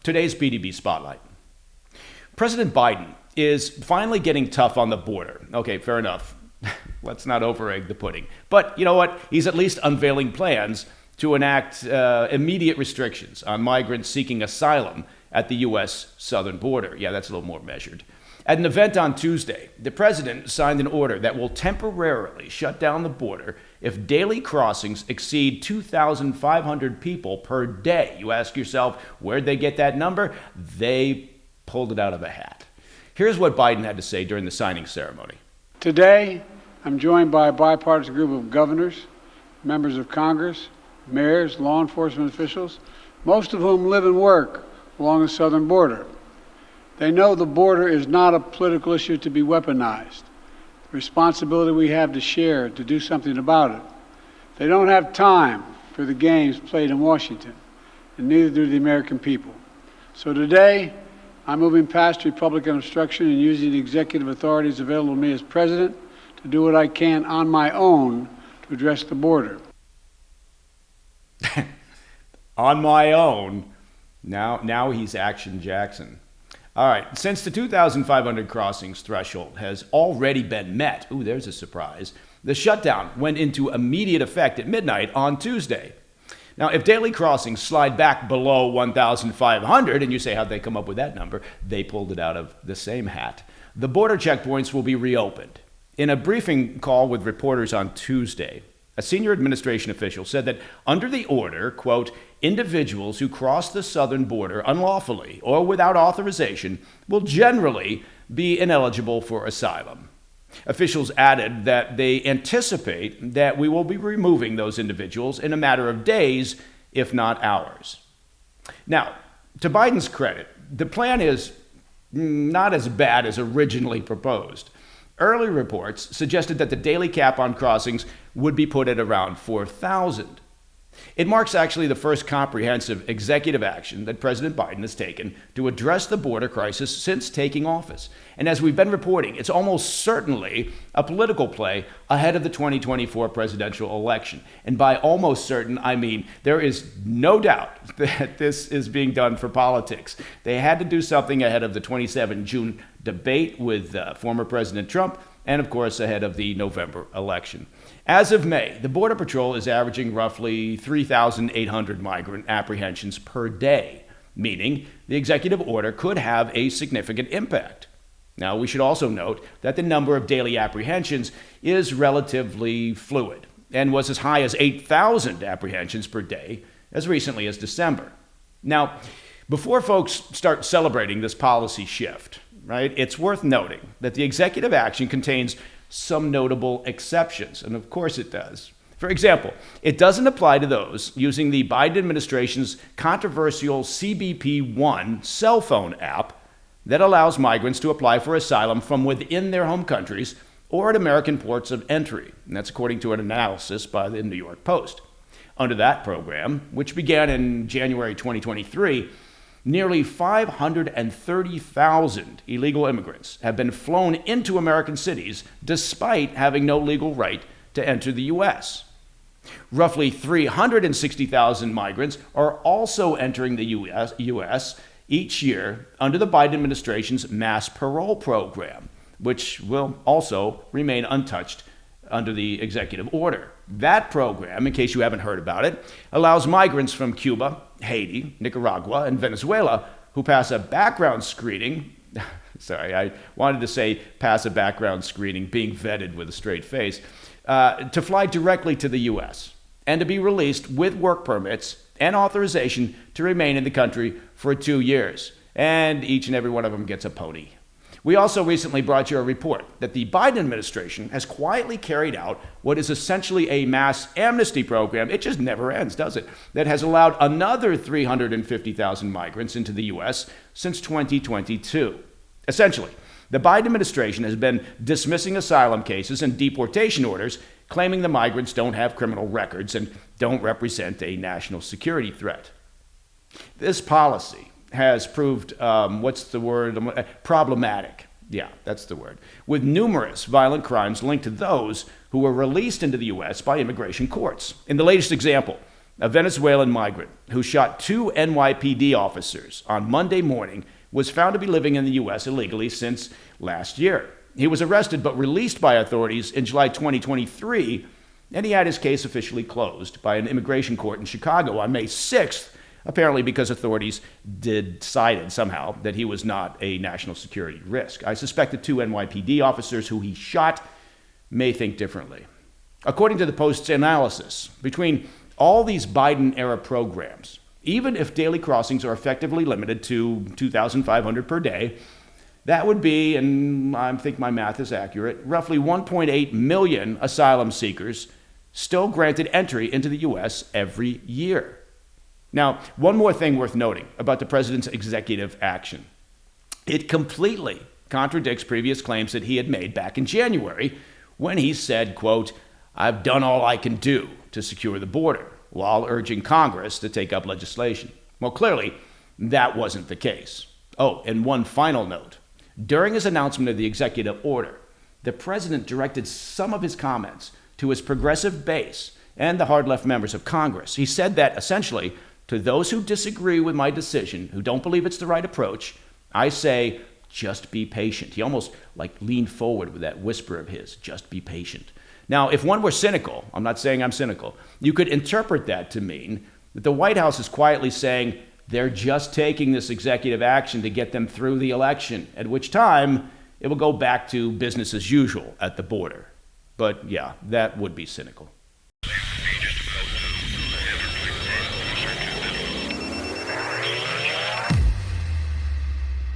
Today's PDB Spotlight. President Biden is finally getting tough on the border. Okay, fair enough. Let's not over-egg the pudding. But you know what? He's at least unveiling plans to enact immediate restrictions on migrants seeking asylum at the U.S. southern border. Yeah, that's a little more measured. At an event on Tuesday, the president signed an order that will temporarily shut down the border if daily crossings exceed 2,500 people per day. You ask yourself, where'd they get that number? They pulled it out of a hat. Here's what Biden had to say during the signing ceremony. Today, I'm joined by a bipartisan group of governors, members of Congress, mayors, law enforcement officials, most of whom live and work along the southern border. They know the border is not a political issue to be weaponized. The responsibility we have to share to do something about it. They don't have time for the games played in Washington, and neither do the American people. So today, I'm moving past Republican obstruction and using the executive authorities available to me as president to do what I can on my own to address the border. On my own. Now he's Action Jackson. All right, since the 2,500 crossings threshold has already been met, ooh, there's a surprise, the shutdown went into immediate effect at midnight on Tuesday. Now, if daily crossings slide back below 1,500, and you say, how'd they come up with that number? They pulled it out of the same hat. The border checkpoints will be reopened. In a briefing call with reporters on Tuesday, a senior administration official said that under the order, quote, individuals who cross the southern border unlawfully or without authorization will generally be ineligible for asylum. Officials added that they anticipate that we will be removing those individuals in a matter of days, if not hours. Now, to Biden's credit, the plan is not as bad as originally proposed. Early reports suggested that the daily cap on crossings would be put at around 4,000. It marks actually the first comprehensive executive action that President Biden has taken to address the border crisis since taking office. And as we've been reporting, it's almost certainly a political play ahead of the 2024 presidential election. And by almost certain, I mean there is no doubt that this is being done for politics. They had to do something ahead of the 27 June debate with former President Trump, and of course ahead of the November election. As of May, the Border Patrol is averaging roughly 3,800 migrant apprehensions per day, meaning the executive order could have a significant impact. Now, we should also note that the number of daily apprehensions is relatively fluid and was as high as 8,000 apprehensions per day as recently as December. Now, before folks start celebrating this policy shift, right, it's worth noting that the executive action contains some notable exceptions, and of course it does. For example, it doesn't apply to those using the Biden administration's controversial CBP-1 cell phone app that allows migrants to apply for asylum from within their home countries or at American ports of entry, and that's according to an analysis by the New York Post. Under that program, which began in January 2023, nearly 530,000 illegal immigrants have been flown into American cities despite having no legal right to enter the U.S. Roughly 360,000 migrants are also entering the U.S. each year under the Biden administration's mass parole program, which will also remain untouched under the executive order. That program, in case you haven't heard about it, allows migrants from Cuba, Haiti, Nicaragua, and Venezuela who pass a background screening. Sorry, I wanted to say pass a background screening, being vetted with a straight face, to fly directly to the U.S. and to be released with work permits and authorization to remain in the country for 2 years. And each and every one of them gets a pony. We also recently brought you a report that the Biden administration has quietly carried out what is essentially a mass amnesty program. It just never ends, does it? That has allowed another 350,000 migrants into the U.S. since 2022. Essentially, the Biden administration has been dismissing asylum cases and deportation orders, claiming the migrants don't have criminal records and don't represent a national security threat. This policy has proved, problematic. Yeah, that's the word. With numerous violent crimes linked to those who were released into the U.S. by immigration courts. In the latest example, a Venezuelan migrant who shot 2 NYPD officers on Monday morning, was found to be living in the U.S. illegally since last year. He was arrested but released by authorities in July 2023, and he had his case officially closed by an immigration court in Chicago on May 6th, apparently because authorities decided somehow that he was not a national security risk. I suspect the 2 NYPD officers who he shot may think differently. According to the Post's analysis, between all these Biden-era programs, even if daily crossings are effectively limited to 2,500 per day, that would be, and I think my math is accurate, roughly 1.8 million asylum seekers still granted entry into the U.S. every year. Now, one more thing worth noting about the president's executive action. It completely contradicts previous claims that he had made back in January when he said, quote, "I've done all I can do to secure the border," while urging Congress to take up legislation. Well, clearly, that wasn't the case. Oh, and one final note. During his announcement of the executive order, the president directed some of his comments to his progressive base and the hard-left members of Congress. He said that, essentially, to those who disagree with my decision, who don't believe it's the right approach, I say, just be patient. He almost leaned forward with that whisper of his, just be patient. Now, if one were cynical, I'm not saying I'm cynical, you could interpret that to mean that the White House is quietly saying they're just taking this executive action to get them through the election, at which time it will go back to business as usual at the border. But yeah, that would be cynical.